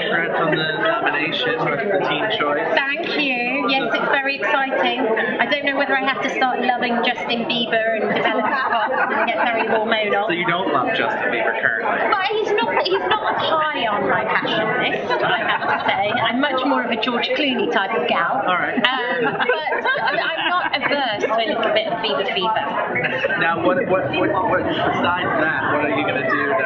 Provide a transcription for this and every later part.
congrats on the nomination with the Teen Choice. Thank you. Yes, it's very exciting. I don't know whether I have to start loving Justin Bieber and develop spots and get very hormonal. So you don't love Justin Bieber currently? But he's not high on my passion list, I have to say. I'm much more of a George Clooney type of gal. All right. But I'm not averse to a little bit of Bieber fever. Now, what besides that, what are you going to do to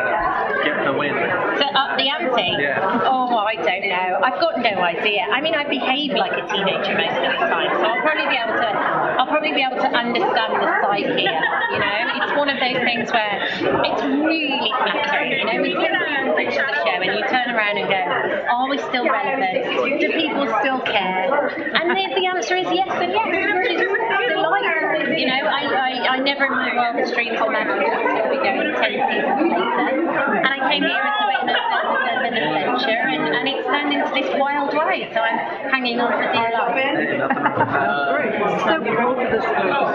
get the win? To up the ante? Yeah. Oh, I don't know. I've got no idea. I mean, I behave like a teenager most of the time, so I'll probably be able to understand the psyche. You know, it's one of those things where it's really flattering. You know, we take people into the show and you turn around and go, are we still relevant? Do people still care? And the answer is yes and yes, which is delightful. You know, I never in my wildest dreams imagined I was going to be going 10 seasons later. And I came here as an adventure, and it's turned into this wild ride, so I'm hanging on for dear life. So, both of this,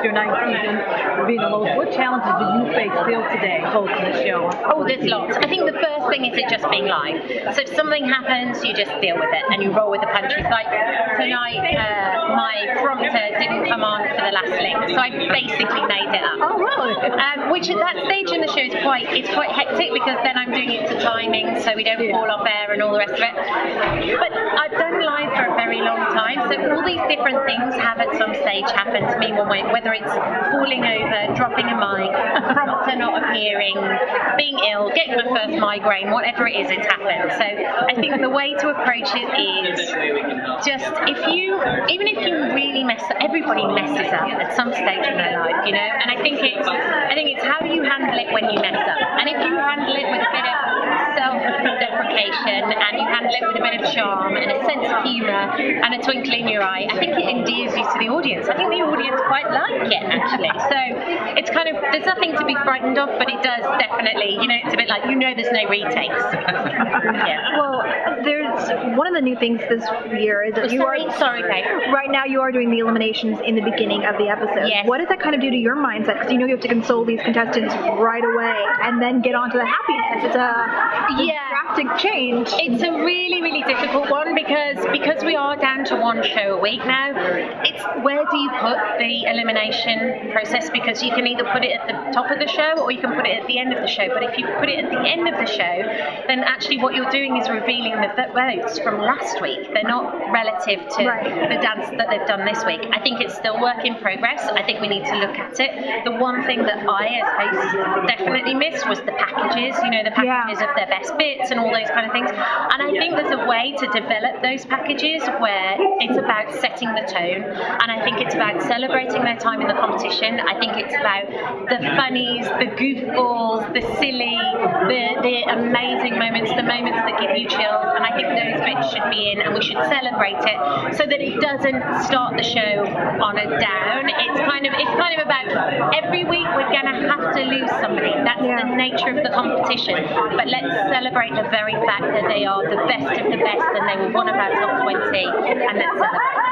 your ninth season, being a host, what challenges did you face still today hosting the show? Oh, there's lots. I think the first thing is it just being live. So if something happens, you just deal with it and you roll with the punches. Like tonight, my prompter didn't come on for the last link, so I basically made it up. Oh, really? Which at that stage in the show is quite hectic because then I'm doing it to timing, so we don't fall off air and all the rest of it. But I've done live for a very long time, so all these different things have at some stage happened to me one way, whether it's falling over, dropping a mic, prompter not appearing, being ill, getting my first migraine, whatever it is, it's happened. So I think the way to approach it is just even if you really mess up, everybody messes up at some stage in their life, you know, and I think it's how do you handle it when you mess up, and if you handle it with a bit of self-deprecation and you handle it with a bit of charm and a sense of humour and a twinkle in your eye, I think it endears you to the audience. I think the audience quite like it, actually. So it's kind of, there's nothing to be frightened of, but it does definitely, you know, it's a bit like, you know, there's no retakes. Yeah. Well, there's one of the new things this year is that Sorry, Kate. right now you are doing the eliminations in the begining of the episode. Yes. What does that kind of do to your mindset? Because you know you have to console these contestants right away and then get on to the happiness. It's a drastic change. It's a really, really difficult one because we are down to one show a week now. It's where do you put the elimination process, because you can either put it at the top of the show or you can put it at the end of the show. But if you put it at the end of the show, then actually what you're doing is revealing the votes from last week. They're not relative to the dance that they've done this week. I think it's still work in progress. I think we need to look at it. The one thing that I, as host, definitely missed was the packages, you know, the packages of their best bits and all those kind of things. And I think there's a way to develop those packages where it's about setting the tone, and I think it's about celebrating their time in the competition. I think it's about the funnies, the goofballs, the silly, the amazing moments, the moments that give you chills, and I think those bits should be in, and we should celebrate it so that it doesn't start the show on a down. It's kind of about every week we're going to have to lose somebody. That's the nature of the competition. But let's celebrate the very fact that they are the best of the best and they were one of our top 20, and let's celebrate.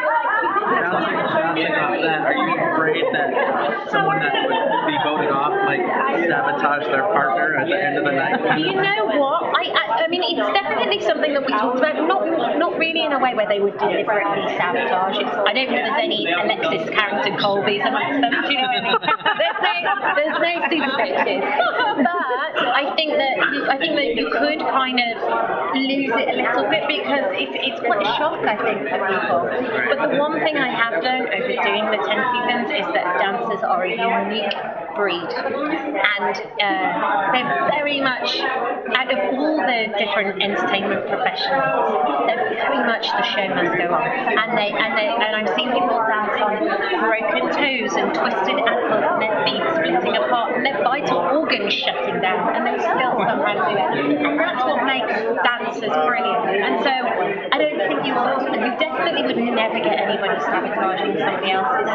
Bouncing off that, are you afraid that someone that would be voted off might sabotage their partner at the end of the night? You know what? I mean, it's definitely something that we talked about, not really in a way where they would deliberately sabotage. I don't think there's any Alexis Carrington Colbys amongst them, do you know what I mean? There's no super pitches. But I think that you could kind of lose it a little bit because it's quite a shock, I think, for people. But the one thing I have learned over doing the 10 seasons is that dancers are a unique breed, and they're very much, out of all the different entertainment professionals, they're very much the show must go on, and I've seen people dance on broken toes and twisted ankles and their feet splitting apart and their vital organs shutting down, and they still somehow do it, and that's what makes dancers brilliant. And so I don't think you definitely would never get anybody sabotaging somebody else's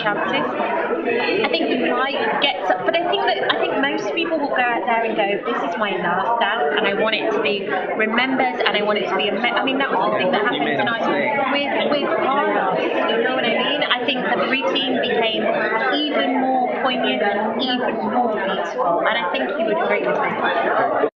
chances. I think you might get some, but I think most people will go out there and go, this is my last dance and I want it to be remembered and I want it to be I mean, that was the thing that happened tonight with Carlos, you know what I mean? I think the routine became even more poignant and even more beautiful, and I think you would agree with me.